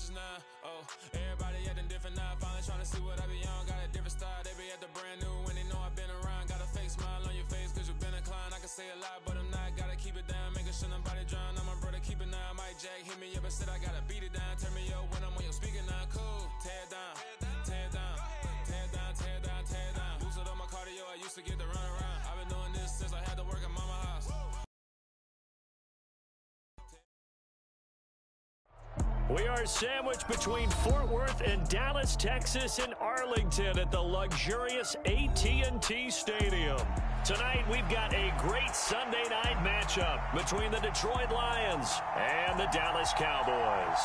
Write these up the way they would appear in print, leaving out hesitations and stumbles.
bitches now. Oh, everybody acting different now. Finally trying to see what I be on. Got a different style, they be at the brand new when they know I've been around. Got a fake smile on your face cause you been inclined. I can say a lot, but I'm not. Gotta keep it down, making sure nobody drown. I'm my brother, keep it now. Mike Jack hit me up and said I gotta beat it down. Turn me up when I'm on your speaker now. Cool, tear it down, tear it down, tear it down, tear it down, tear it down. Lose it on my cardio, I used to get the run around. I've been doing this since I had to work at mama house. We are sandwiched between Fort Worth and Dallas, Texas, and Arlington at the luxurious AT&T Stadium. Tonight, we've got a great Sunday night matchup between the Detroit Lions and the Dallas Cowboys.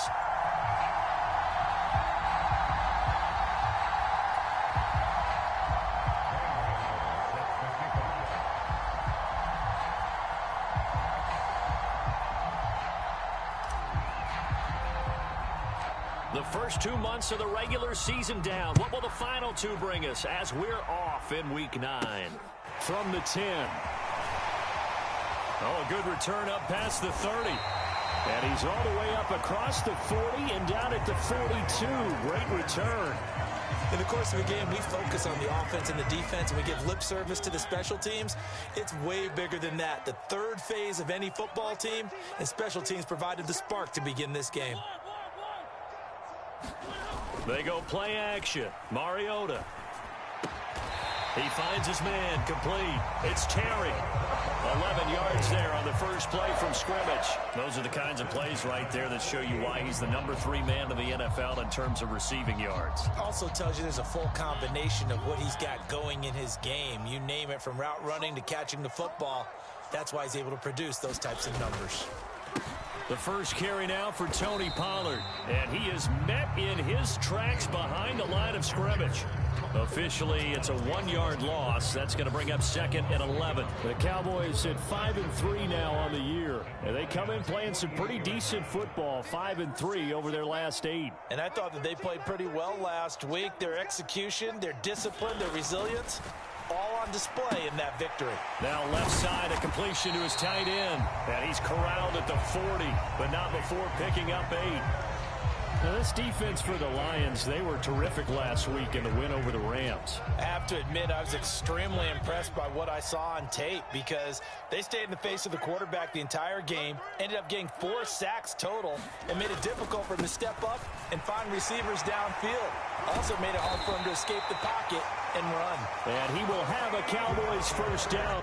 The first 2 months of the regular season down. What will the final two bring us as we're off in Week 9? From the 10. Oh, a good return up past the 30. And he's all the way up across the 40 and down at the 42. Great return. In the course of a game, we focus on the offense and the defense, and we give lip service to the special teams. It's way bigger than that. The third phase of any football team, and special teams provided the spark to begin this game. They go play action. Mariota. He finds his man, complete. It's Terry. 11 yards there on the first play from scrimmage. Those are the kinds of plays right there that show you why he's the number 3 man in the NFL in terms of receiving yards. Also tells you there's a full combination of what he's got going in his game. You name it, from route running to catching the football. That's why he's able to produce those types of numbers. The first carry now for Tony Pollard. And he is met in his tracks behind the line of scrimmage. Officially, it's a 1-yard loss. That's going to bring up 2nd and 11. The Cowboys at 5-3 now on the year. And they come in playing some pretty decent football, 5-3 over their last 8. And I thought that they played pretty well last week. Their execution, their discipline, their resilience, all on display in that victory. Now left side, a completion to his tight end. And he's corralled at the 40, but not before picking up 8. Now this defense for the Lions, they were terrific last week in the win over the Rams. I have to admit, I was extremely impressed by what I saw on tape, because they stayed in the face of the quarterback the entire game, ended up getting 4 sacks total, and made it difficult for him to step up and find receivers downfield. Also made it hard for him to escape the pocket and run. And he will have a Cowboys first down.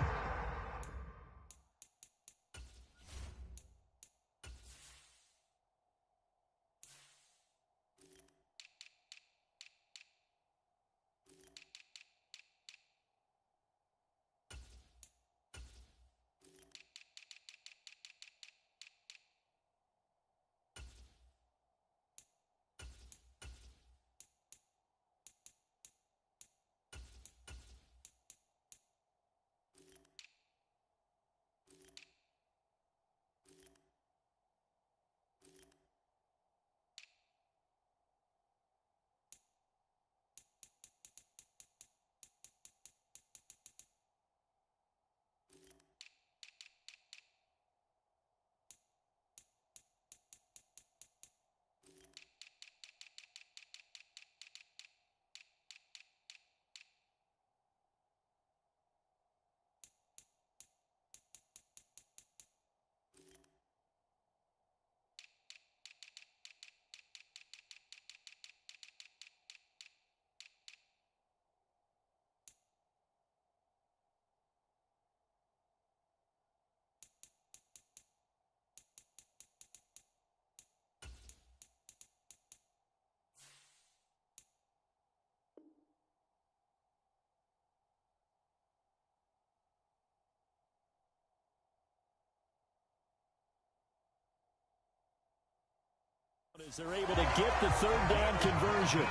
As they're able to get the 3rd down conversion.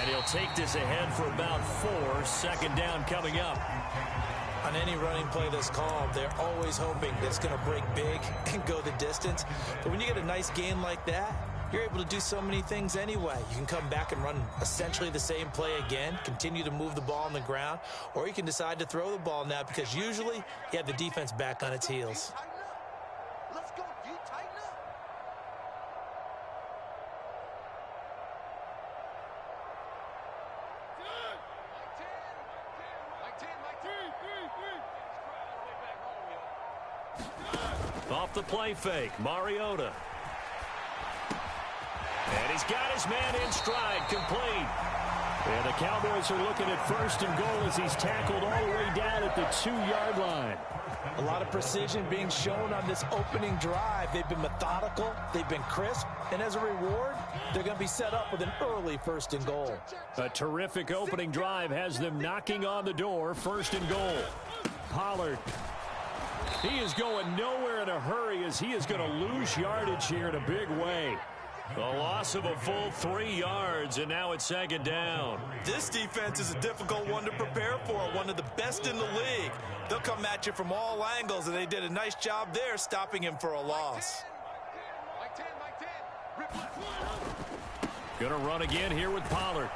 And he'll take this ahead for about 4. Second down coming up. On any running play that's called, they're always hoping that it's going to break big and go the distance. But when you get a nice gain like that, you're able to do so many things anyway. You can come back and run essentially the same play again, continue to move the ball on the ground, or you can decide to throw the ball now because usually you have the defense back on its heels. Let's go, D, tighten up. Off the play fake, Mariota. And he's got his man in stride, complete. And the Cowboys are looking at first and goal as he's tackled all the way down at the 2-yard line. A lot of precision being shown on this opening drive. They've been methodical, they've been crisp, and as a reward, they're going to be set up with an early first and goal. A terrific opening drive has them knocking on the door, first and goal. Pollard. He is going nowhere in a hurry as he is going to lose yardage here in a big way. The loss of a full 3 yards, and now it's second down. This defense is a difficult one to prepare for, one of the best in the league. They'll come at you from all angles, and they did a nice job there stopping him for a loss. Going to run again here with Pollard.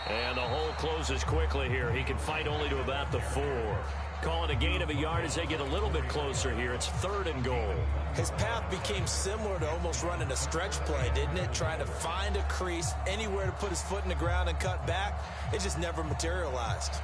And the hole closes quickly here. He can fight only to about the 4. Call it a gain of a yard as they get a little bit closer here. It's third and goal. His path became similar to almost running a stretch play, didn't it? Trying to find a crease, anywhere to put his foot in the ground and cut back. It just never materialized.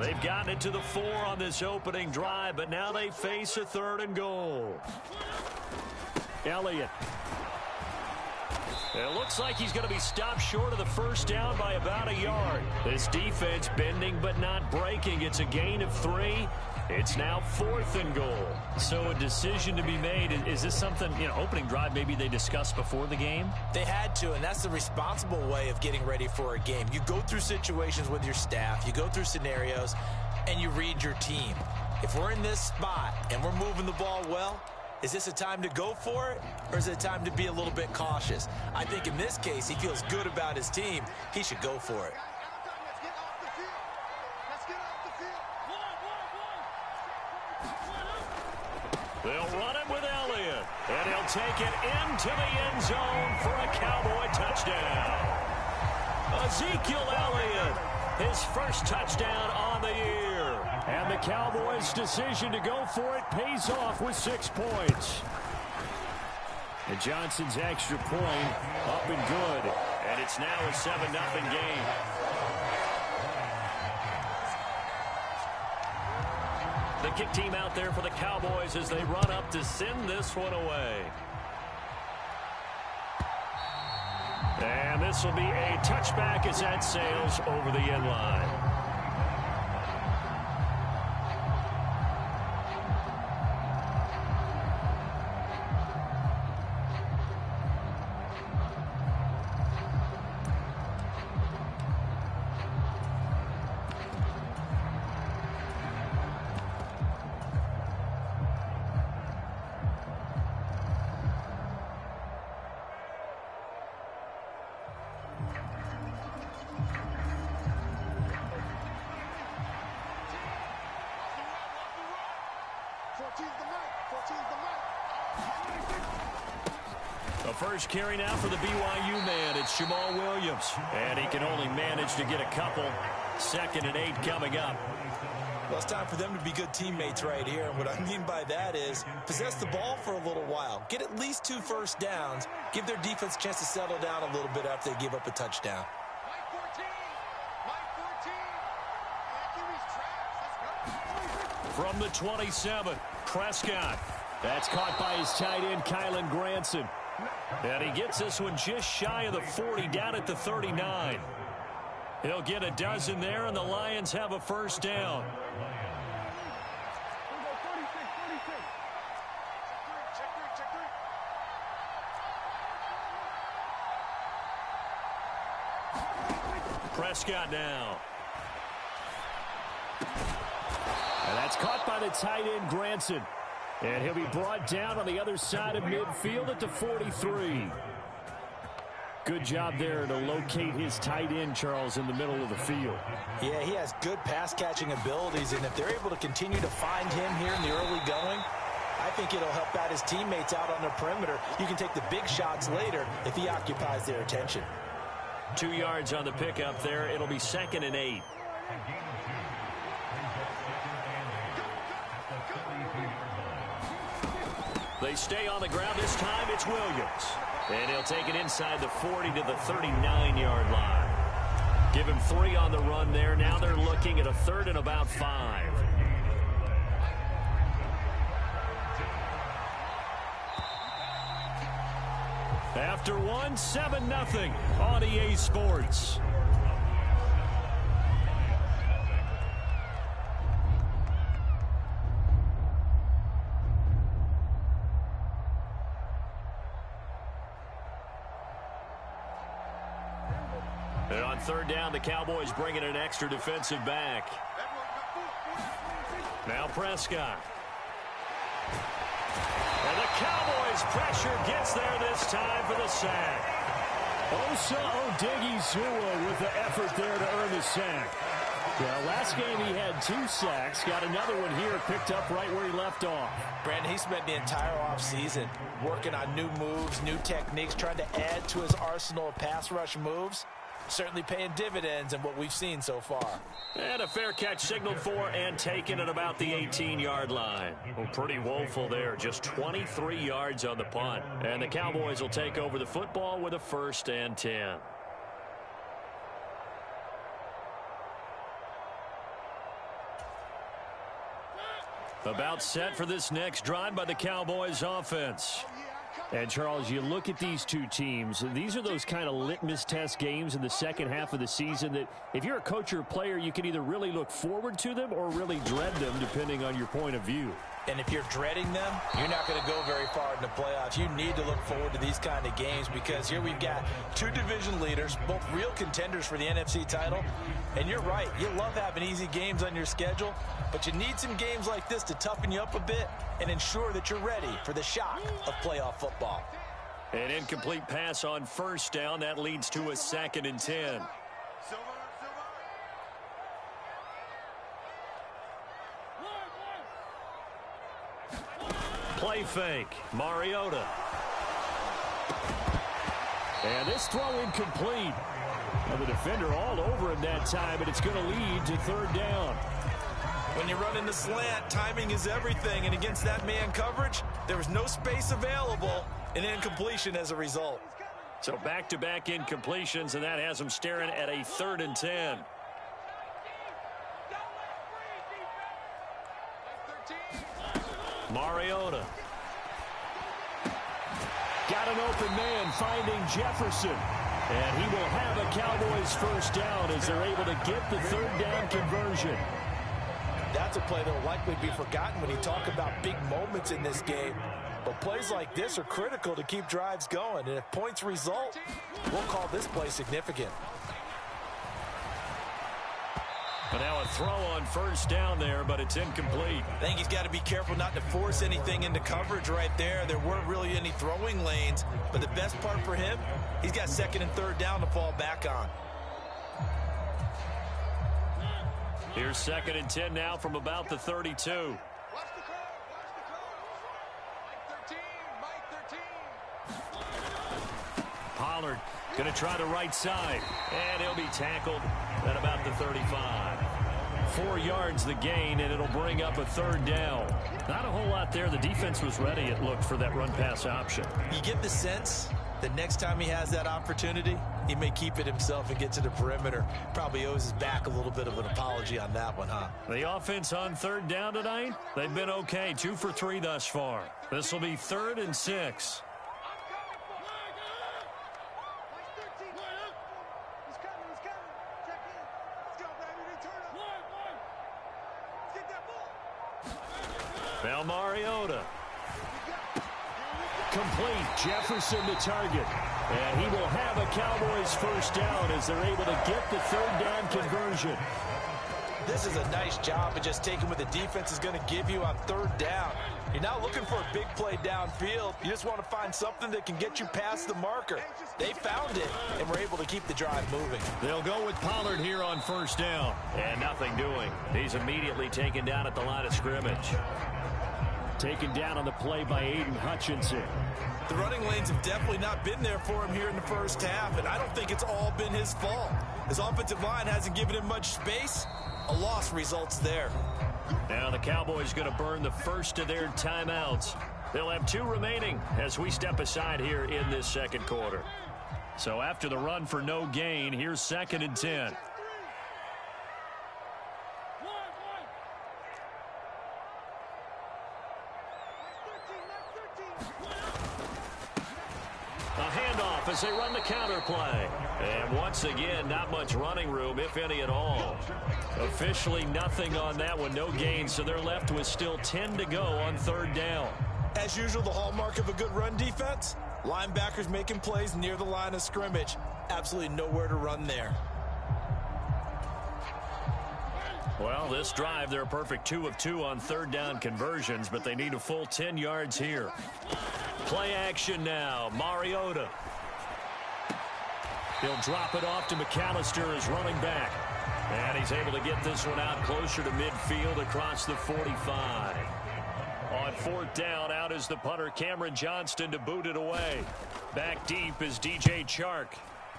They've gotten it to the 4 on this opening drive, but now they face a third and goal. Elliott. It looks like he's going to be stopped short of the first down by about a yard. This defense bending but not breaking. It's a gain of 3. It's now 4th and goal. So a decision to be made. Is this something, opening drive maybe they discussed before the game? They had to, and that's the responsible way of getting ready for a game. You go through situations with your staff, you go through scenarios, and you read your team. If we're in this spot and we're moving the ball well, is this a time to go for it, or is it a time to be a little bit cautious? I think in this case, he feels good about his team. He should go for it. They'll run it with Elliott, and he'll take it into the end zone for a Cowboy touchdown. Ezekiel Elliott, his first touchdown on the year. And the Cowboys' decision to go for it pays off with 6 points. And Johnson's extra point up and good. And it's now a 7-0 game. The kick team out there for the Cowboys as they run up to send this one away. And this will be a touchback as that sails over the end line. The first carry now for the BYU man. It's Jamal Williams. And he can only manage to get a couple. 2nd and 8 coming up. Well, it's time for them to be good teammates right here. And what I mean by that is possess the ball for a little while. Get at least 2 first downs. Give their defense a chance to settle down a little bit after they give up a touchdown. From the 27, Prescott. That's caught by his tight end, Kylan Granson. And he gets this one just shy of the 40, down at the 39. He'll get a dozen there, and the Lions have a first down. Prescott now. And that's caught by the tight end, Granson. And he'll be brought down on the other side of midfield at the 43. Good job there to locate his tight end, Charles, in the middle of the field. Yeah, he has good pass-catching abilities, and if they're able to continue to find him here in the early going, I think it'll help out his teammates out on the perimeter. You can take the big shots later if he occupies their attention. 2 yards on the pickup there. It'll be 2nd and 8. They stay on the ground. This time it's Williams. And he'll take it inside the 40 to the 39-yard line. Give him 3 on the run there. Now they're looking at a 3rd and about 5. After 1, 7-0 on EA Sports. And on 3rd down, the Cowboys bringing an extra defensive back. Now Prescott. And the Cowboys pressure gets there this time for the sack. Osa Odighizuwa with the effort there to earn the sack. Well, last game he had 2 sacks. Got another one here, picked up right where he left off. Brandon, he spent the entire offseason working on new moves, new techniques, trying to add to his arsenal of pass rush moves. Certainly paying dividends in what we've seen so far. And a fair catch signaled for and taken at about the 18-yard line. Well, pretty woeful there. Just 23 yards on the punt. And the Cowboys will take over the football with a 1st and 10. About set for this next drive by the Cowboys offense. And, Charles, you look at these two teams, these are those kind of litmus test games in the second half of the season that if you're a coach or a player, you can either really look forward to them or really dread them, depending on your point of view. And if you're dreading them, you're not going to go very far in the playoffs. You need to look forward to these kind of games because here we've got 2 division leaders, both real contenders for the NFC title. And you're right, you love having easy games on your schedule, but you need some games like this to toughen you up a bit and ensure that you're ready for the shock of playoff football. An incomplete pass on 1st down. That leads to a 2nd and 10. Play fake. Mariota. And this throw incomplete. Well, the defender all over him that time, and it's going to lead to 3rd down. When you run in the slant, timing is everything, and against that man coverage, there was no space available, and incompletion as a result. So back-to-back incompletions, and that has him staring at a 3rd and 10. Mariota. Got an open man finding Jefferson. And he will have a Cowboys 1st down as they're able to get the 3rd down conversion. That's a play that will likely be forgotten when you talk about big moments in this game. But plays like this are critical to keep drives going. And if points result, we'll call this play significant. But now a throw on 1st down there, but it's incomplete. I think he's got to be careful not to force anything into coverage right there. There weren't really any throwing lanes. But the best part for him, he's got 2nd and 3rd down to fall back on. Here's 2nd and 10 now from about the 32. Pollard going to try the right side. And he'll be tackled at about the 35. 4 yards the gain, and it'll bring up a 3rd down. Not a whole lot there. The defense was ready, it looked, for that run-pass option. You get the sense that next time he has that opportunity, he may keep it himself and get to the perimeter. Probably owes his back a little bit of an apology on that one, huh? The offense on 3rd down tonight, they've been okay. 2 for 3 thus far. This will be 3rd and 6. Now Mariota. Complete. Jefferson to target. And he will have a Cowboys first down as they're able to get the third down conversion. This is a nice job of just taking what the defense is going to give you on third down. You're not looking for a big play downfield. You just want to find something that can get you past the marker. They found it and were able to keep the drive moving. They'll go with Pollard here on first down. And nothing doing. He's immediately taken down at the line of scrimmage. Taken down on the play by Aiden Hutchinson. The running lanes have definitely not been there for him here in the first half, and I don't think it's all been his fault. His offensive line hasn't given him much space. A loss results there. Now the Cowboys going to burn the first of their timeouts. They'll have 2 remaining as we step aside here in this second quarter. So after the run for no gain, here's 2nd and 10. As they run the counter play. And once again, not much running room, if any at all. Officially nothing on that one, no gain, so they're left with still 10 to go on third down. As usual, the hallmark of a good run defense, linebackers making plays near the line of scrimmage. Absolutely nowhere to run there. Well, this drive, they're a perfect 2 of 2 on third down conversions, but they need a full 10 yards here. Play action now, Mariota. He'll drop it off to McAllister as running back. And he's able to get this one out closer to midfield across the 45. On fourth down, out is the punter, Cameron Johnston, to boot it away. Back deep is DJ Chark.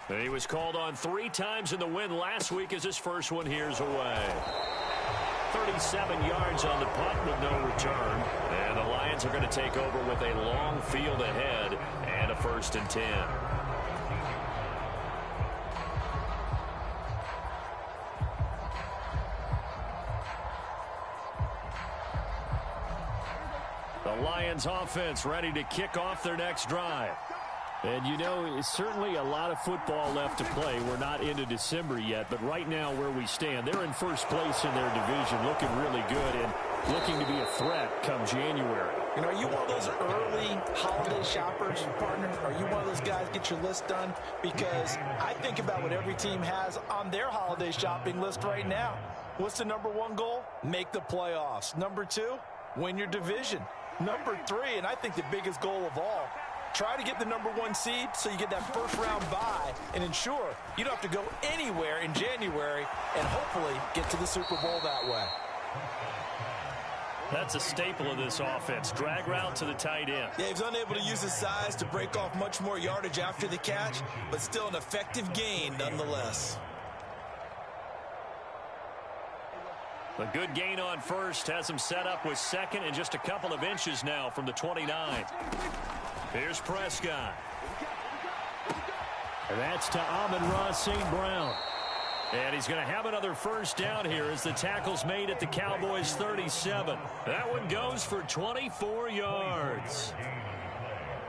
He was called on 3 times in the win last week as his first one here's away. 37 yards on the punt with no return. And the Lions are going to take over with a long field ahead and a 1st and 10. The Lions offense ready to kick off their next drive. And, you know, it's certainly a lot of football left to play. We're not into December yet, but right now where we stand, they're in first place in their division, looking really good and looking to be a threat come January. You know, are you one of those early holiday shoppers, partner? Are you one of those guys get your list done? Because I think about what every team has on their holiday shopping list right now. What's the number 1 goal? Make the playoffs. Number 2, win your division. Number 3, and I think the biggest goal of all, try to get the number 1 seed so you get that first round bye and ensure you don't have to go anywhere in January and hopefully get to the Super Bowl that way. That's a staple of this offense. Drag route to the tight end. Yeah, he's unable to use his size to break off much more yardage after the catch, but still an effective gain nonetheless. A good gain on first has him set up with 2nd and just a couple of inches now from the 29. Here's Prescott. And that's to Amon-Ra St. Brown. And he's going to have another first down here as the tackle's made at the Cowboys 37. That one goes for 24 yards.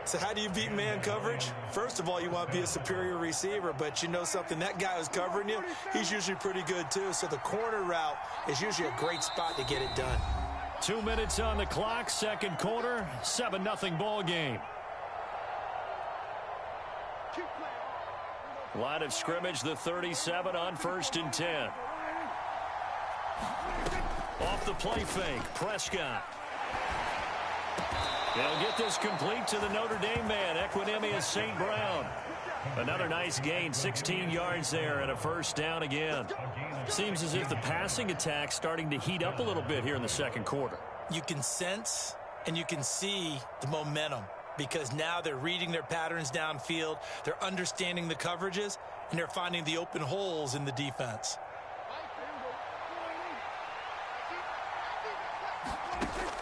So how do you beat man coverage? First of all, you want to be a superior receiver, but you know something, that guy who's covering you, he's usually pretty good too. So the corner route is usually a great spot to get it done. 2 minutes on the clock, second quarter, 7-0 ball game. Line of scrimmage, the 37 on 1st and 10. Off the play fake, Prescott. They'll get this complete to the Notre Dame man, Equinemius St. Brown. Another nice gain, 16 yards there and a first down again. Seems as if the passing attack's starting to heat up a little bit here in the second quarter. You can sense and you can see the momentum because now they're reading their patterns downfield, they're understanding the coverages, and they're finding the open holes in the defense.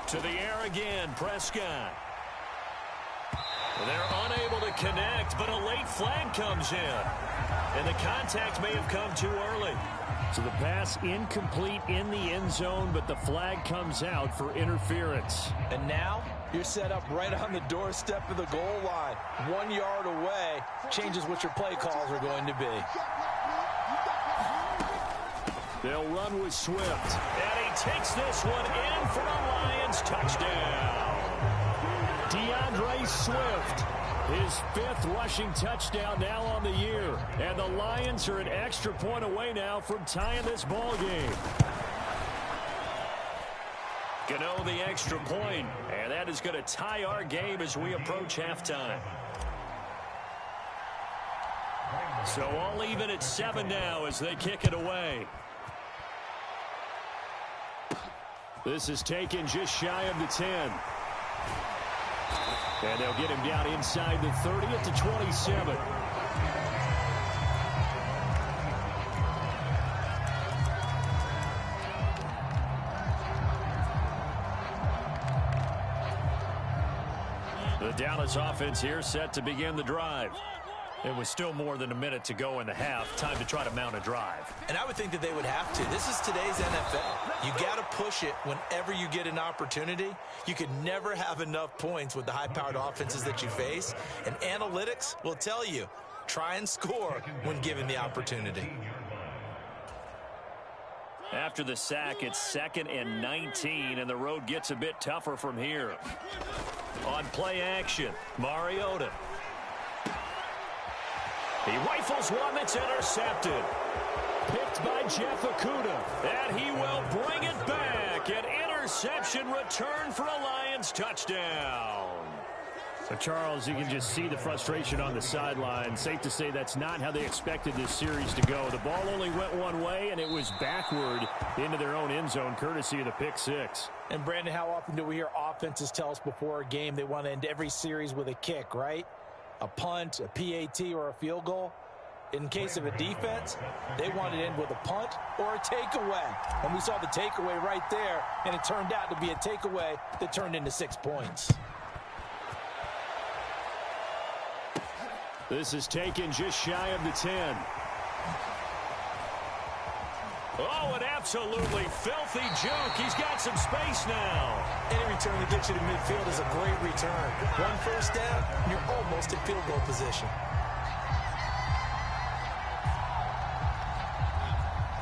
To the air again, Prescott. They're unable to connect, but a late flag comes in. And the contact may have come too early. So the pass incomplete in the end zone, but the flag comes out for interference. And now you're set up right on the doorstep of the goal line. 1 yard away changes what your play calls are going to be. They'll run with Swift. And he takes this one in for a Lions touchdown. DeAndre Swift. His 5th rushing touchdown now on the year. And the Lions are an extra point away now from tying this ball game. Gano the extra point, and that is going to tie our game as we approach halftime. So all even at 7 now as they kick it away. This is taken just shy of the 10. And they'll get him down inside the 30 at the 27. The Dallas offense here set to begin the drive. It was still more than a minute to go in the half. Time to try to mount a drive. And I would think that they would have to. This is today's NFL. You got to push it whenever you get an opportunity. You can never have enough points with the high-powered offenses that you face. And analytics will tell you, try and score when given the opportunity. After the sack, it's 2nd and 19, and the road gets a bit tougher from here. On play action, Mariota. He rifles one that's intercepted. Picked by Jeff Okudah. And he will bring it back. An interception return for a Lions touchdown. So, Charles, you can just see the frustration on the sideline. Safe to say that's not how they expected this series to go. The ball only went one way, and it was backward into their own end zone, courtesy of the pick six. And, Brandon, how often do we hear offenses tell us before a game they want to end every series with a kick, right? A punt, a PAT, or a field goal. In case of a defense, they want to end with a punt or a takeaway. And we saw the takeaway right there, and it turned out to be a takeaway that turned into 6 points. This is taken just shy of the 10. Oh, an absolutely filthy juke. He's got some space now. Any return that gets you to midfield is a great return. 1 first down, you're almost in field goal position.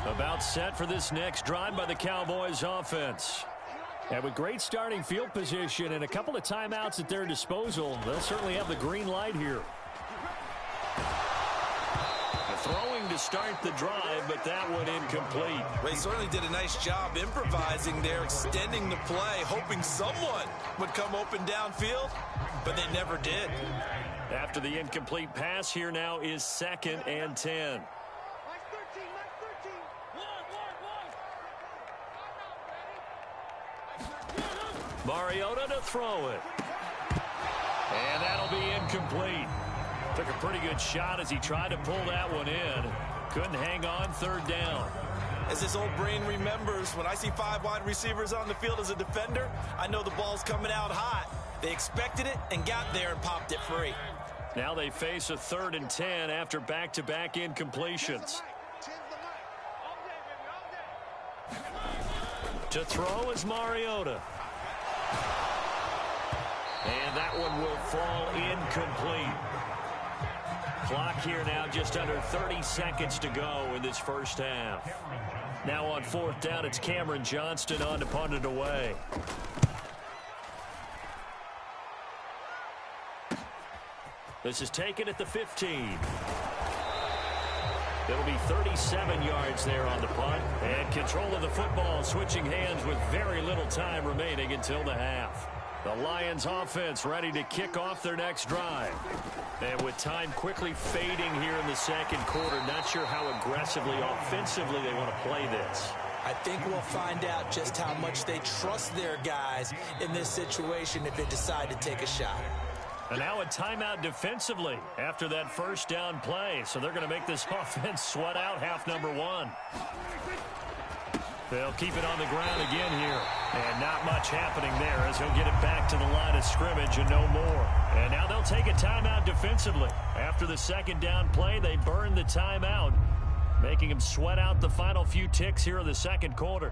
About set for this next drive by the Cowboys offense. And with great starting field position and a couple of timeouts at their disposal, they'll certainly have the green light here. Throwing to start the drive, but that one incomplete. They certainly did a nice job improvising there, extending the play, hoping someone would come open downfield, but they never did. After the incomplete pass, here now is 2nd and 10. Mariota to throw it. And that'll be incomplete. Took a pretty good shot as he tried to pull that one in. Couldn't hang on, 3rd down. As this old brain remembers, when I see 5 wide receivers on the field as a defender, I know the ball's coming out hot. They expected it and got there and popped it free. Now they face a 3rd and 10 after back-to-back incompletions. To throw is Mariota. And that one will fall incomplete. Clock here now just under 30 seconds to go in this first half. Now on 4th down, it's Cameron Johnston on to punt it away. This is taken at the 15. It'll be 37 yards there on the punt. And control of the football switching hands with very little time remaining until the half. The Lions offense ready to kick off their next drive. And with time quickly fading here in the 2nd quarter, not sure how aggressively, offensively they want to play this. I think we'll find out just how much they trust their guys in this situation if they decide to take a shot. And now a timeout defensively after that first down play. So they're going to make this offense sweat out half number 1. They'll keep it on the ground again here. And not much happening there as he'll get it back to the line of scrimmage and no more. And now they'll take a timeout defensively. After the 2nd down play, they burn the timeout, making him sweat out the final few ticks here in the 2nd quarter.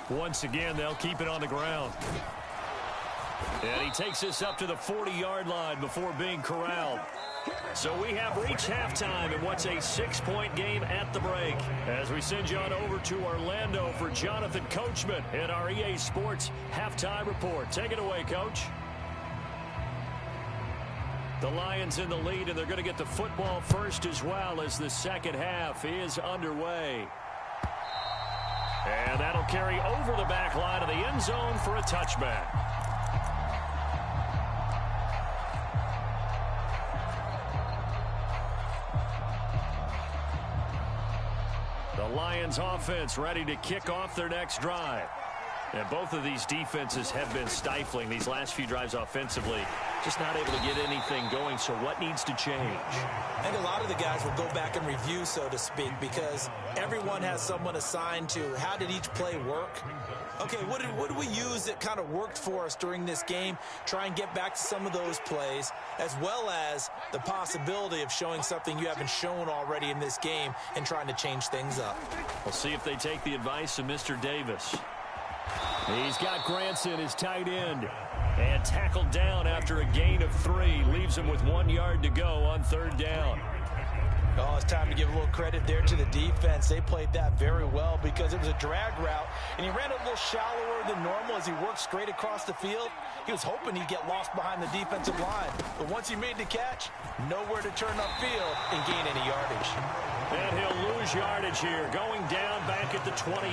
Once again, they'll keep it on the ground. And he takes us up to the 40-yard line before being corralled. So we have reached halftime in what's a 6-point game at the break. As we send you on over to Orlando for Jonathan Coachman in our EA Sports Halftime Report. Take it away, Coach. The Lions in the lead, and they're going to get the football first as well as the second half is underway. And that'll carry over the back line of the end zone for a touchback. The Lions offense ready to kick off their next drive. And both of these defenses have been stifling these last few drives offensively. Just not able to get anything going, so what needs to change? I think a lot of the guys will go back and review, so to speak, because everyone has someone assigned to how did each play work. Okay, what did we use that kind of worked for us during this game? Try and get back to some of those plays, as well as the possibility of showing something you haven't shown already in this game and trying to change things up. We'll see if they take the advice of Mr. Davis. He's got Granson, his tight end, and tackled down after a gain of 3. Leaves him with 1 yard to go on third down. Oh, it's time to give a little credit there to the defense. They played that very well because it was a drag route, and he ran a little shallower than normal as he worked straight across the field. He was hoping he'd get lost behind the defensive line, but once he made the catch, nowhere to turn upfield and gain any yardage. And he'll lose yardage here, going down back at the 28.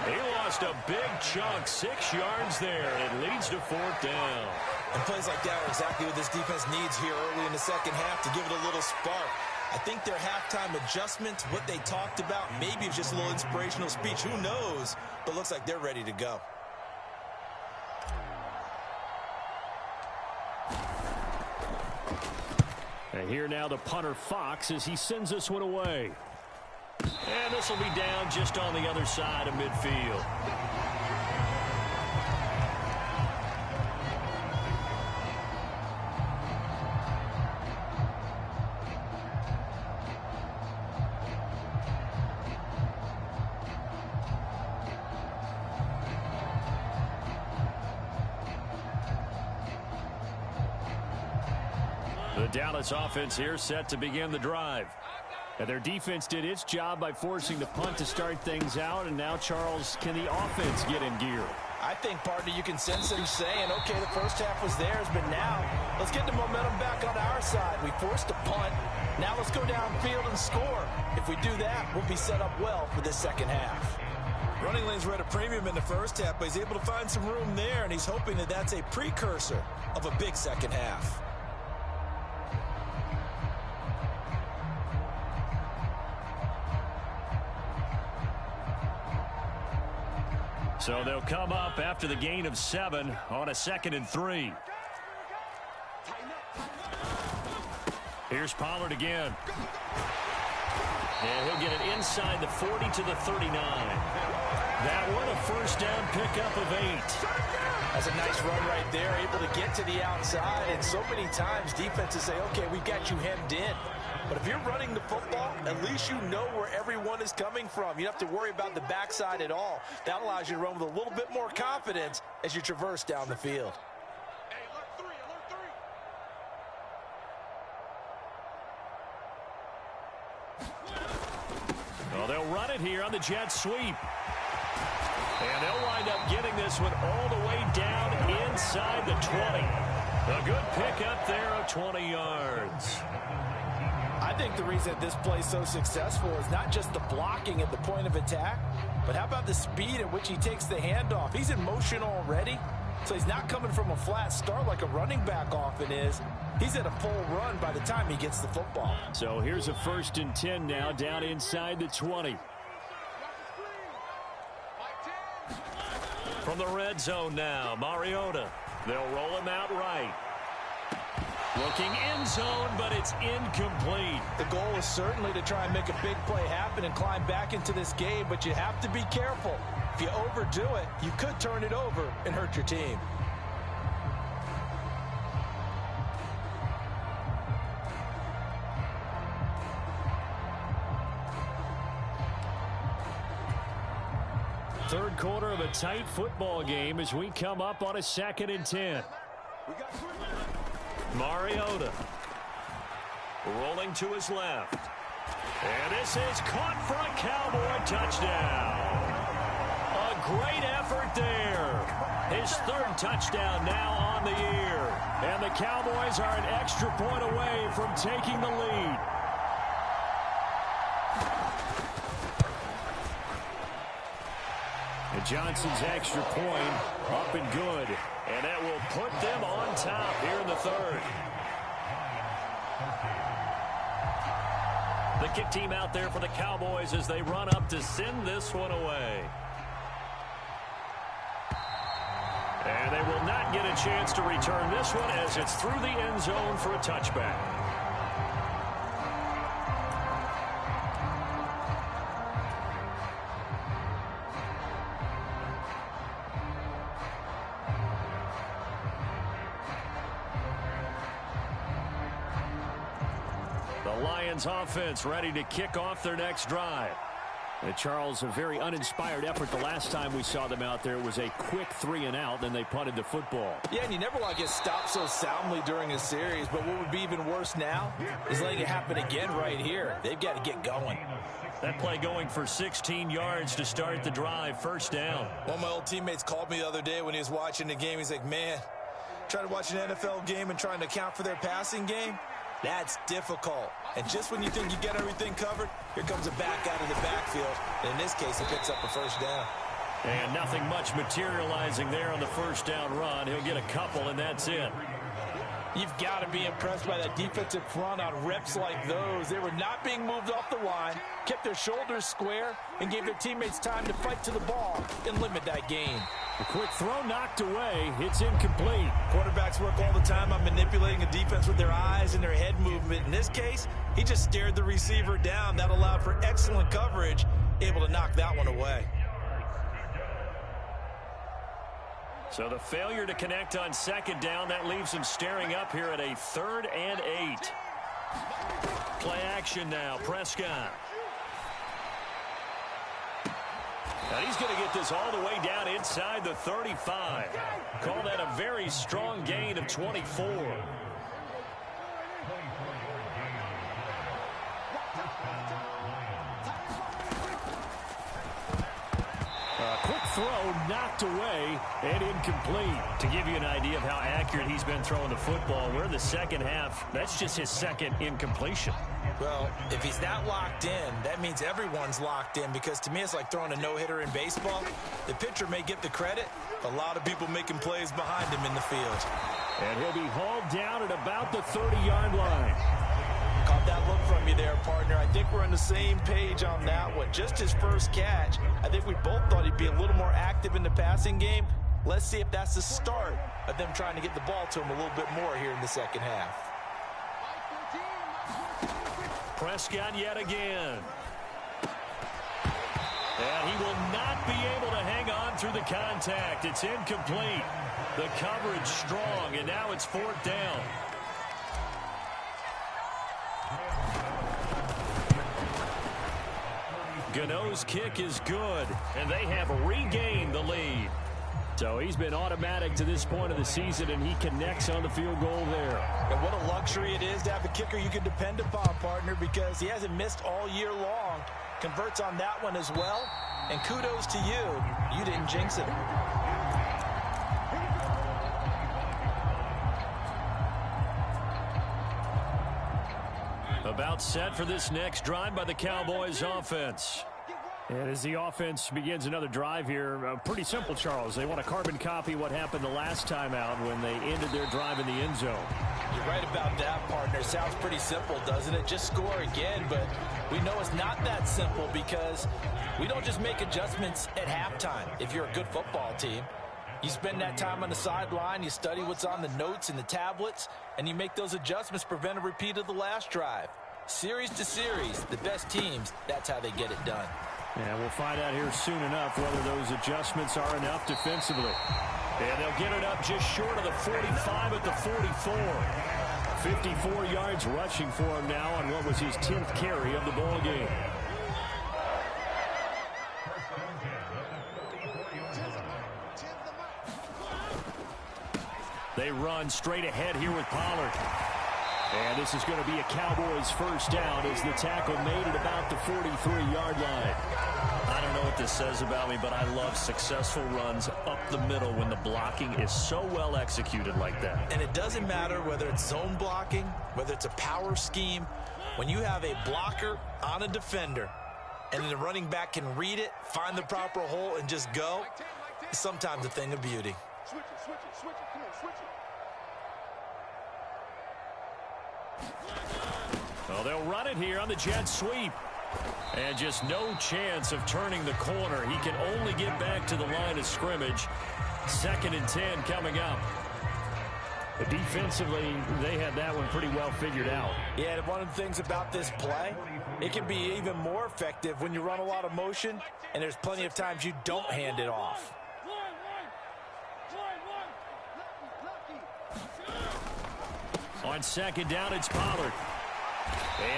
He lost a big chunk, 6 yards there. It leads to fourth down. And plays like that are exactly what this defense needs here early in the second half to give it a little spark. I think their halftime adjustments, what they talked about, maybe it's just a little inspirational speech. Who knows? But looks like they're ready to go. And here now the punter Fox as he sends this one away. And this will be down just on the other side of midfield. The Dallas offense here set to begin the drive. And their defense did its job by forcing the punt to start things out. And now, Charles, can the offense get in gear? I think, partner, you can sense them saying, okay, the first half was theirs, but now let's get the momentum back on our side. We forced a punt. Now let's go downfield and score. If we do that, we'll be set up well for this second half. Running lanes were at a premium in the first half, but he's able to find some room there, and he's hoping that that's a precursor of a big second half. So they'll come up after the gain of 7 on a 2nd and 3. Here's Pollard again. And he'll get it inside the 40 to the 39. That one a first down pickup of 8. That's a nice run right there, able to get to the outside. And so many times defenses say, okay, we've got you hemmed in. But if you're running the football, at least you know where everyone is coming from. You don't have to worry about the backside at all. That allows you to run with a little bit more confidence as you traverse down the field. Well, they'll run it here on the jet sweep. And they'll wind up getting this one all the way down inside the 20. A good pickup there of 20 yards. I think the reason this play is so successful is not just the blocking at the point of attack, but how about the speed at which he takes the handoff? He's in motion already, so he's not coming from a flat start like a running back often is. He's at a full run by the time he gets the football. So here's a 1st and 10 now down inside the 20. From the red zone now, Mariota. They'll roll him out right. Looking end zone, but it's incomplete. The goal is certainly to try and make a big play happen and climb back into this game, but you have to be careful. If you overdo it, you could turn it over and hurt your team. Third quarter of a tight football game as we come up on a 2nd and 10. Mariota rolling to his left. And this is caught for a Cowboy touchdown. A great effort there. His 3rd touchdown now on the year. And the Cowboys are an extra point away from taking the lead. And Johnson's extra point up and good. And that will put them on top here in the 3rd. The kick team out there for the Cowboys as they run up to send this one away. And they will not get a chance to return this one as it's through the end zone for a touchback. The Lions offense ready to kick off their next drive. And Charles, a very uninspired effort the last time we saw them out there. It was a quick 3-and-out, then they punted the football. Yeah, and you never want to get stopped so soundly during a series, but what would be even worse now is letting it happen again right here. They've got to get going. That play going for 16 yards to start the drive, 1st down. One of my old teammates called me the other day when he was watching the game. He's like, man, trying to watch an NFL game and trying to account for their passing game? That's difficult. And just when you think you get everything covered, here comes a back out of the backfield. And in this case, he picks up a 1st down. And nothing much materializing there on the 1st down run. He'll get a couple, and that's it. You've got to be impressed by that defensive front on reps like those. They were not being moved off the line, kept their shoulders square, and gave their teammates time to fight to the ball and limit that gain. A quick throw knocked away. It's incomplete. Quarterbacks work all the time on manipulating a defense with their eyes and their head movement. In this case, he just stared the receiver down. That allowed for excellent coverage, able to knock that one away. So the failure to connect on 2nd down, that leaves him staring up here at a 3rd and 8. Play action now, Prescott. And he's going to get this all the way down inside the 35. Call that a very strong gain of 24. Quick throw knocked away and incomplete. To give you an idea of how accurate he's been throwing the football, we're in the 2nd half. That's just his 2nd incompletion. Well, if he's not locked in, that means everyone's locked in, because to me it's like throwing a no-hitter in baseball. The pitcher may get the credit, a lot of people making plays behind him in the field. And he'll be hauled down at about the 30-yard line. Caught that look from you there, partner. I think we're on the same page on that one. Just his 1st catch. I think we both thought he'd be a little more active in the passing game. Let's see if that's the start of them trying to get the ball to him a little bit more here in the 2nd half. Prescott yet again. And he will not be able to hang on through the contact. It's incomplete. The coverage strong, and now it's 4th down. Gano's kick is good, and they have regained the lead. So he's been automatic to this point of the season, and he connects on the field goal there. And what a luxury it is to have a kicker you can depend upon, partner, because he hasn't missed all year long. Converts on that one as well. And kudos to you. You didn't jinx it. About set for this next drive by the Cowboys offense. And as the offense begins another drive here, pretty simple, Charles. They want to carbon copy what happened the last time out when they ended their drive in the end zone. You're right about that, partner. Sounds pretty simple, doesn't it? Just score again, but we know it's not that simple, because we don't just make adjustments at halftime. If you're a good football team, you spend that time on the sideline, you study what's on the notes and the tablets, and you make those adjustments to prevent a repeat of the last drive. Series to series, the best teams, that's how they get it done. And we'll find out here soon enough whether those adjustments are enough defensively. And they'll get it up just short of the 45 at the 44. 54 yards rushing for him now on what was his 10th carry of the ball game. They run straight ahead here with Pollard. And this is going to be a Cowboys first down as the tackle made at about the 43-yard line. I don't know what this says about me, but I love successful runs up the middle when the blocking is so well executed like that. And it doesn't matter whether it's zone blocking, whether it's a power scheme. When you have a blocker on a defender and then the running back can read it, find the proper hole, and just go, it's sometimes a thing of beauty. Switch it, switch it, switch it. Come on, switch it. Well, they'll run it here on the jet sweep. And just no chance of turning the corner. He can only get back to the line of scrimmage. 2nd and 10 coming up. But defensively, they had that one pretty well figured out. Yeah, and one of the things about this play, it can be even more effective when you run a lot of motion, and there's plenty of times you don't hand it off. On 2nd down, it's Pollard.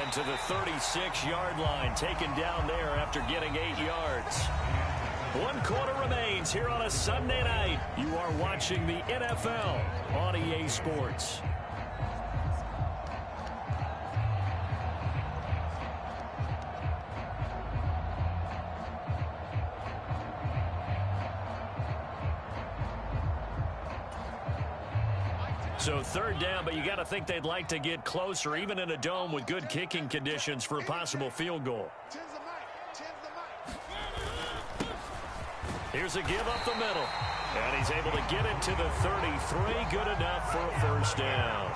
And to the 36-yard line, taken down there after getting 8 yards. 1 quarter remains here on a Sunday night. You are watching the NFL on EA Sports. So 3rd down, but you got to think they'd like to get closer, even in a dome with good kicking conditions for a possible field goal. Here's a give up the middle. And he's able to get it to the 33. Good enough for a first down.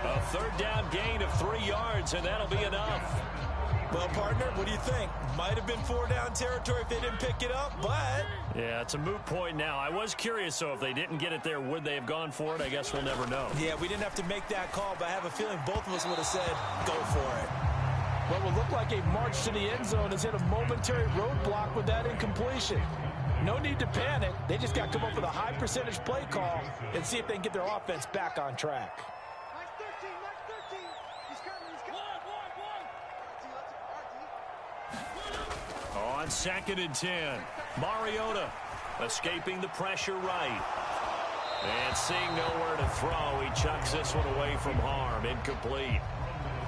A 3rd down gain of 3 yards, and that'll be enough. Well, partner, what do you think? Might have been 4-down territory if they didn't pick it up, but... Yeah, it's a moot point now. I was curious, so if they didn't get it there, would they have gone for it? I guess we'll never know. Yeah, we didn't have to make that call, but I have a feeling both of us would have said, go for it. What will look like a march to the end zone has hit a momentary roadblock with that incompletion. No need to panic. They just got to come up with a high percentage play call and see if they can get their offense back on track. Nice 13. He's coming. On 2nd and 10, Mariota escaping the pressure right. And seeing nowhere to throw, he chucks this one away from harm. Incomplete.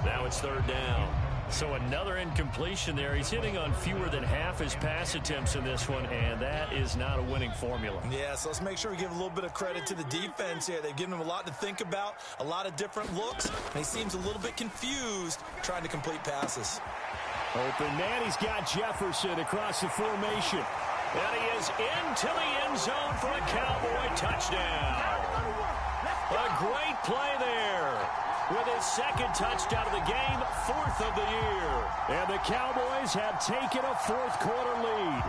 Now it's 3rd down. So another incompletion there. He's hitting on fewer than half his pass attempts in this one, and that is not a winning formula. Yeah, so let's make sure we give a little bit of credit to the defense here. They've given him a lot to think about, a lot of different looks, and he seems a little bit confused trying to complete passes. Open man, he's got Jefferson across the formation. And he is into the end zone for a Cowboy touchdown. A great play there. With his 2nd touchdown of the game, 4th of the year. And the Cowboys have taken a 4th quarter lead.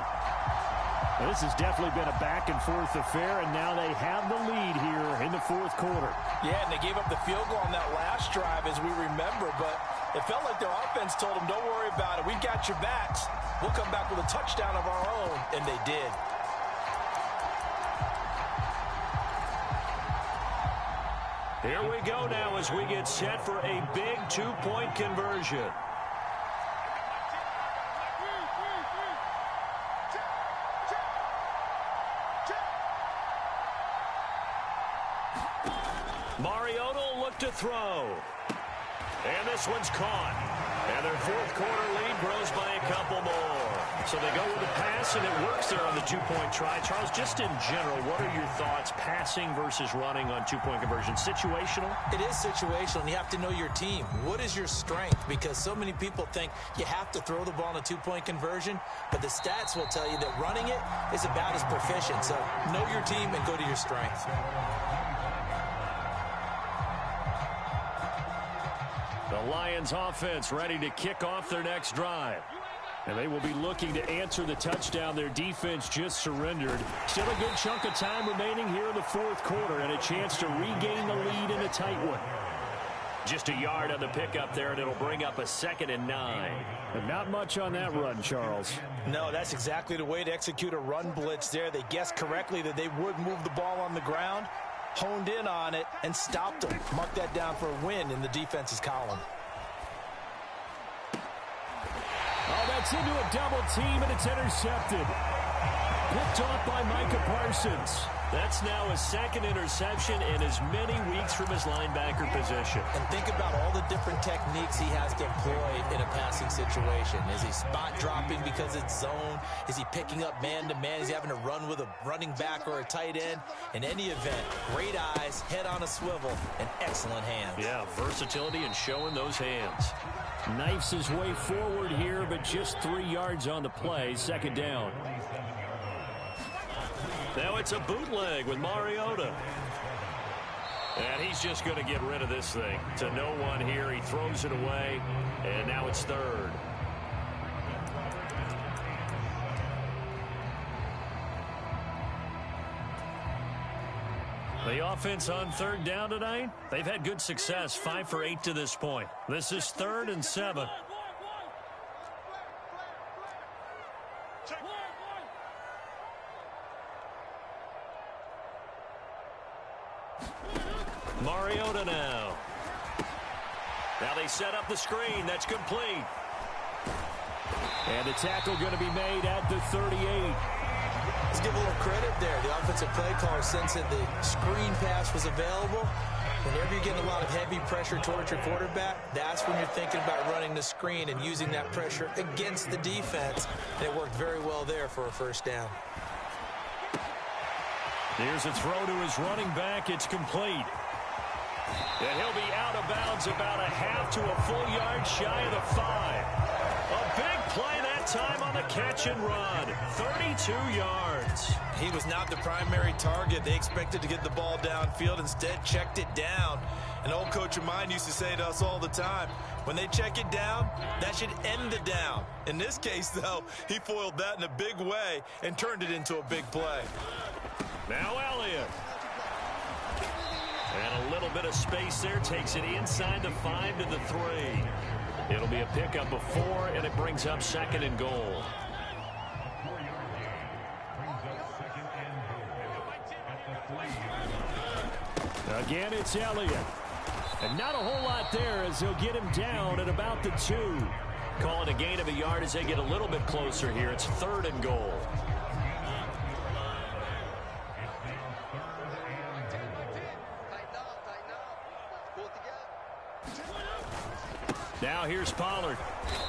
Well, this has definitely been a back-and-forth affair, and now they have the lead here in the 4th quarter. Yeah, and they gave up the field goal on that last drive, as we remember, but it felt like their offense told them, don't worry about it. We've got your backs. We'll come back with a touchdown of our own, and they did. Here we go now as we get set for a big 2-point conversion. Mariota will look to throw. And this one's caught. And their 4th quarter lead grows by a couple more. So they go with the pass, and it works there on the 2-point try. Charles, just in general, what are your thoughts passing versus running on 2-point conversion? Situational? It is situational, and you have to know your team. What is your strength? Because so many people think you have to throw the ball in a 2-point conversion, but the stats will tell you that running it is about as proficient. So know your team and go to your strength. The Lions offense ready to kick off their next drive. And they will be looking to answer the touchdown their defense just surrendered. Still a good chunk of time remaining here in the 4th quarter and a chance to regain the lead in a tight one. Just a yard on the pickup there, and it'll bring up a 2nd and 9. And not much on that run, Charles. No, that's exactly the way to execute a run blitz there. They guessed correctly that they would move the ball on the ground, honed in on it, and stopped them. Mark that down for a win in the defense's column. Oh, that's into a double team, and it's intercepted. Picked off by Micah Parsons. That's now his second interception in as many weeks from his linebacker position. And think about all the different techniques he has to employ in a passing situation. Is he spot dropping because it's zone? Is he picking up man-to-man? Is he having to run with a running back or a tight end? In any event, great eyes, head on a swivel, and excellent hands. Yeah, versatility and showing those hands. Knifes his way forward here, but just 3 yards on the play. Second down. Now it's a bootleg with Mariota. And he's just going to get rid of this thing. To no one here. He throws it away. And now it's third. The offense on third down tonight, they've had good success. 5 for 8 to this point. This is 3rd and 7. Mariota now. Now they set up the screen. That's complete. And the tackle going to be made at the 38. Let's give a little credit there. The offensive play caller sensed that the screen pass was available. Whenever you're getting a lot of heavy pressure towards your quarterback, that's when you're thinking about running the screen and using that pressure against the defense. And it worked very well there for a first down. Here's a throw to his running back. It's complete. And he'll be out of bounds about a half to a full yard shy of the 5. A big play that time on the catch and run. 32 yards. He was not the primary target. They expected to get the ball downfield. Instead, checked it down. An old coach of mine used to say to us all the time, when they check it down, that should end the down. In this case, though, he foiled that in a big way and turned it into a big play. Now Elliott. And a little bit of space there. Takes it inside the 5 to the 3. It'll be a pickup of 4, and it brings up 2nd and goal. Again, it's Elliott. And not a whole lot there as he'll get him down at about the 2. Calling a gain of a yard as they get a little bit closer here. It's 3rd and goal. Now here's Pollard.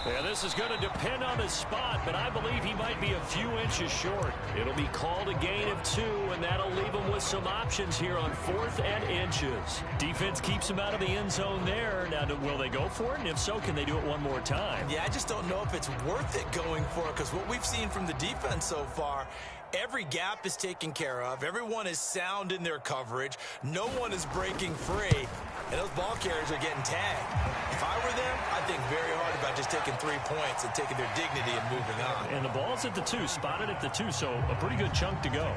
Yeah, this is going to depend on his spot, but I believe he might be a few inches short. It'll be called a gain of 2, and that'll leave him with some options here on 4th and inches. Defense keeps him out of the end zone there. Now, will they go for it? And if so, can they do it one more time? Yeah, I just don't know if it's worth it going for it, because what we've seen from the defense so far, every gap is taken care of. Everyone is sound in their coverage. No one is breaking free. And those ball carriers are getting tagged. If I were them, I'd think very hard about just taking 3 points and taking their dignity and moving on. And the ball's at the 2, spotted at the 2, so a pretty good chunk to go.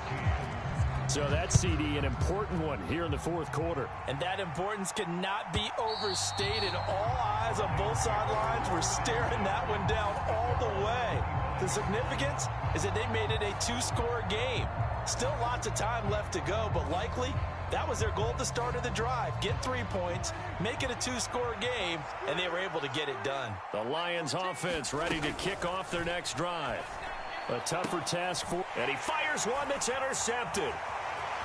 So that CD, an important one here in the 4th quarter. And that importance cannot be overstated. All eyes on both sidelines were staring that one down all the way. The significance is that they made it a 2-score game. Still lots of time left to go, but likely that was their goal at the start of the drive. Get 3 points, make it a 2-score game, and they were able to get it done. The Lions offense ready to kick off their next drive. A tougher task for, and he fires one that's intercepted.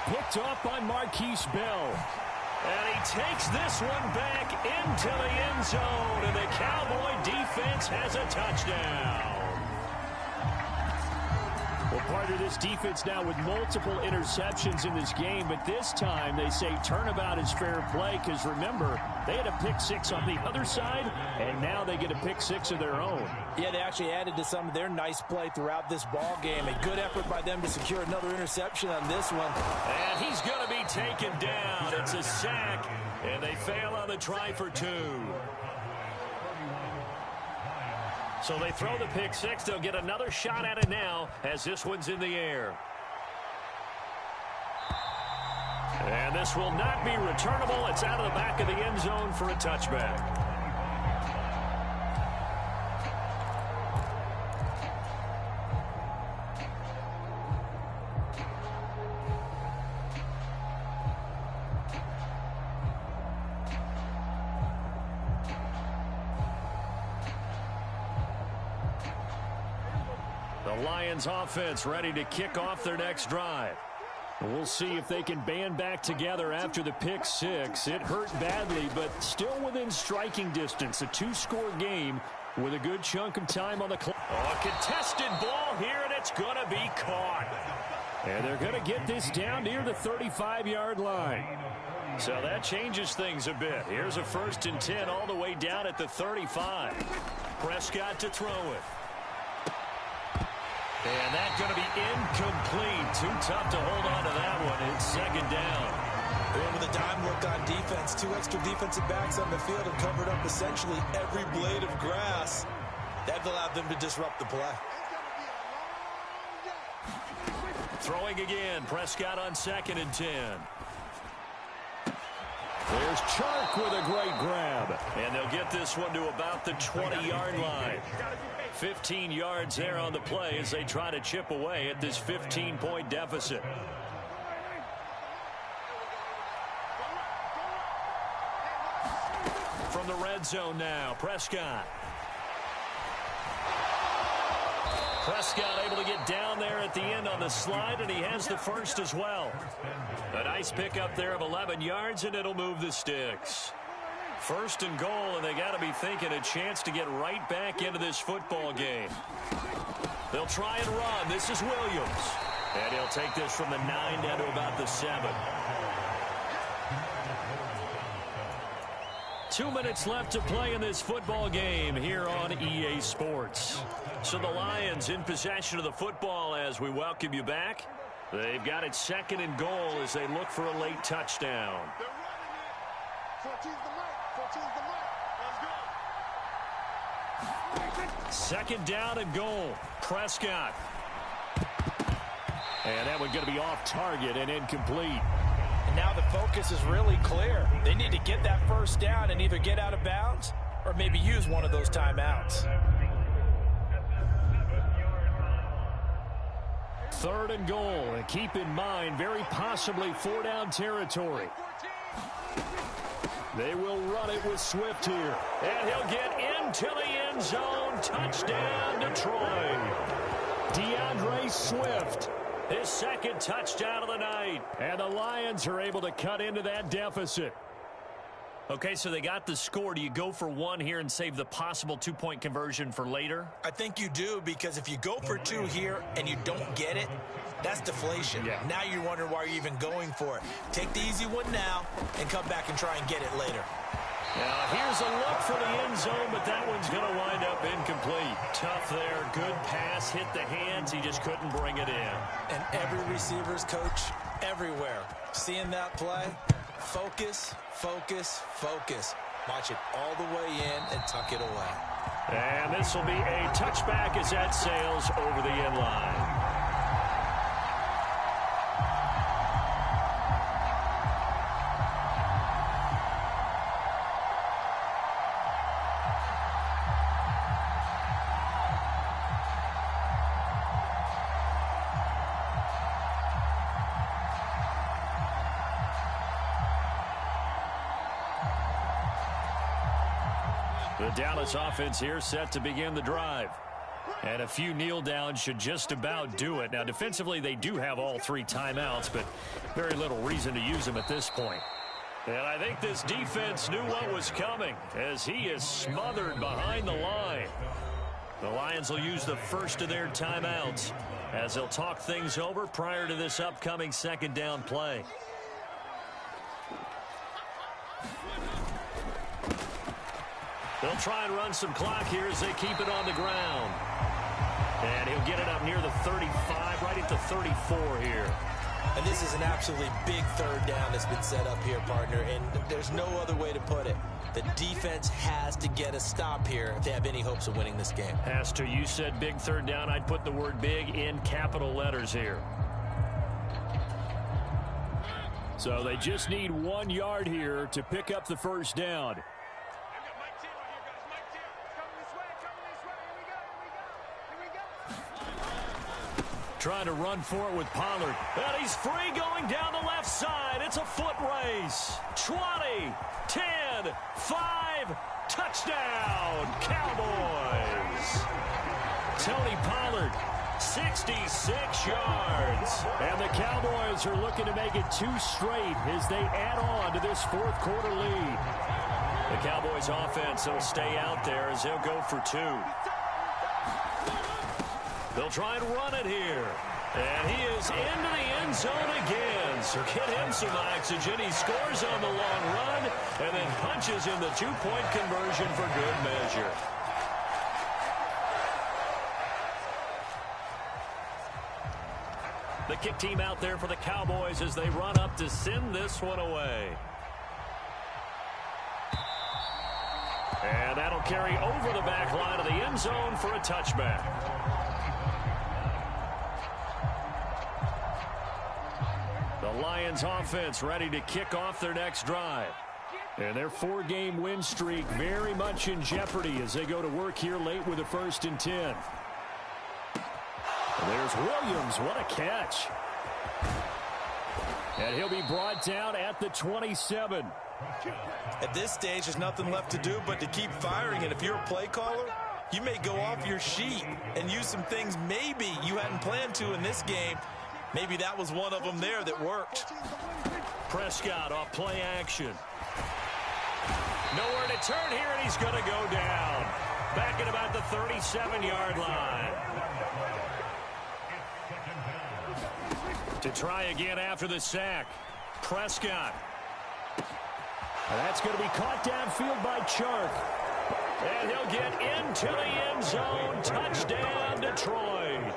Picked off by Marquise Bell. And he takes this one back into the end zone, and the Cowboy defense has a touchdown. Well, part of this defense now with multiple interceptions in this game, but this time they say turnabout is fair play because, remember, they had a pick 6 on the other side, and now they get a pick 6 of their own. Yeah, they actually added to some of their nice play throughout this ball game. A good effort by them to secure another interception on this one. And he's going to be taken down. It's a sack, and they fail on the try for 2. So they throw the pick 6. They'll get another shot at it now as this one's in the air. And this will not be returnable. It's out of the back of the end zone for a touchback. The Lions offense ready to kick off their next drive. We'll see if they can band back together after the pick six. It hurt badly, but still within striking distance. A two-score game with a good chunk of time on the clock. Oh, a contested ball here, and it's going to be caught. And they're going to get this down near the 35-yard line. So that changes things a bit. Here's a 1st and 10 all the way down at the 35. Prescott to throw it. And that's going to be incomplete. Too tough to hold on to that one. It's 2nd down. With a dime look on defense, 2 extra defensive backs on the field and covered up essentially every blade of grass. That allowed them to disrupt the play. Throwing again. Prescott on 2nd and 10. There's Chark with a great grab. And they'll get this one to about the 20-yard line. 15 yards there on the play as they try to chip away at this 15-point deficit. From the red zone now, Prescott. Prescott able to get down there at the end on the slide, and he has the first as well. A nice pickup there of 11 yards, and it'll move the sticks. 1st and goal, and they got to be thinking a chance to get right back into this football game. They'll try and run. This is Williams. And he'll take this from the 9 down to about the 7. 2 minutes left to play in this football game here on EA Sports. So the Lions in possession of the football as we welcome you back. They've got it 2nd and goal as they look for a late touchdown. 14's the mark. 14's the mark. Let's go. 2nd down and goal. Prescott. And that one going to be off target and incomplete. And now the focus is really clear. They need to get that 1st down and either get out of bounds or maybe use one of those timeouts. 3rd and goal. And keep in mind, very possibly 4-down territory. They will run it with Swift here. And he'll get into the end zone. Touchdown, Detroit. DeAndre Swift. His 2nd touchdown of the night. And the Lions are able to cut into that deficit. Okay, so they got the score. Do you go for 1 here and save the possible 2-point conversion for later? I think you do, because if you go for 2 here and you don't get it, that's deflation. Yeah. Now you're wondering why you're even going for it. Take the easy one now and come back and try and get it later. Now here's a look for the end zone, but that one's going to wind up incomplete. Tough there. Good pass. Hit the hands. He just couldn't bring it in. And every receiver's coach everywhere, seeing that play, focus, focus, focus. Watch it all the way in and tuck it away. And this will be a touchback as that sails over the end line. The Dallas offense here set to begin the drive. And a few kneel downs should just about do it. Now, defensively, they do have all 3 timeouts, but very little reason to use them at this point. And I think this defense knew what was coming as he is smothered behind the line. The Lions will use the first of their timeouts as they'll talk things over prior to this upcoming 2nd down play. They'll try and run some clock here as they keep it on the ground. And he'll get it up near the 35, right at the 34 here. And this is an absolutely big 3rd down that's been set up here, partner, and there's no other way to put it. The defense has to get a stop here if they have any hopes of winning this game. Has to. You said big 3rd down. I'd put the word big in capital letters here. So they just need 1 yard here to pick up the 1st down. Trying to run for it with Pollard. And he's free going down the left side. It's a foot race. 20, 10, 5, touchdown, Cowboys. Tony Pollard 66 yards. And the Cowboys are looking to make it 2 straight as they add on to this fourth quarter lead. The Cowboys offense will stay out there as they'll go for 2. They'll try and run it here. And he is into the end zone again. So get him some oxygen. He scores on the long run and then punches in the 2-point conversion for good measure. The kick team out there for the Cowboys as they run up to send this one away. And that'll carry over the back line of the end zone for a touchback. The Lions offense ready to kick off their next drive. And their 4-game win streak very much in jeopardy as they go to work here late with a 1st and 10. And there's Williams. What a catch. And he'll be brought down at the 27. At this stage, there's nothing left to do but to keep firing. And if you're a play caller, you may go off your sheet and use some things maybe you hadn't planned to in this game. Maybe that was one of them there that worked. Prescott off play action. Nowhere to turn here, and he's going to go down. Back at about the 37-yard line. To try again after the sack. Prescott. And that's going to be caught downfield by Chark. And he'll get into the end zone. Touchdown, Detroit.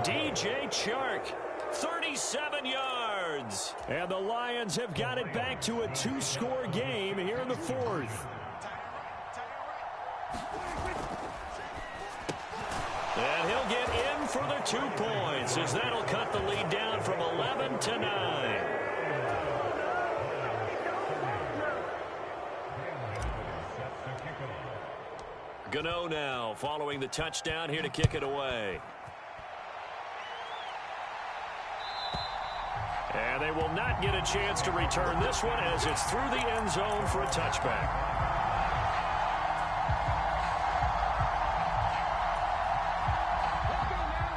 DJ Chark, 37 yards. And the Lions have got it back to a 2-score game here in the 4th. And he'll get in for the 2 points as that'll cut the lead down from 11 to 9. Gano now following the touchdown here to kick it away. And they will not get a chance to return this one as it's through the end zone for a touchback.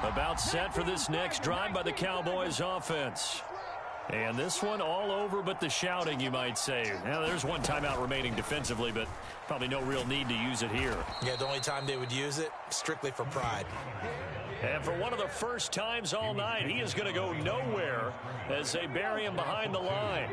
About set for this next drive by the Cowboys offense. And this one all over but the shouting, you might say. Now, there's one timeout remaining defensively, but probably no real need to use it here. Yeah, the only time they would use it, strictly for pride. And for one of the first times all night, he is going to go nowhere as they bury him behind the line.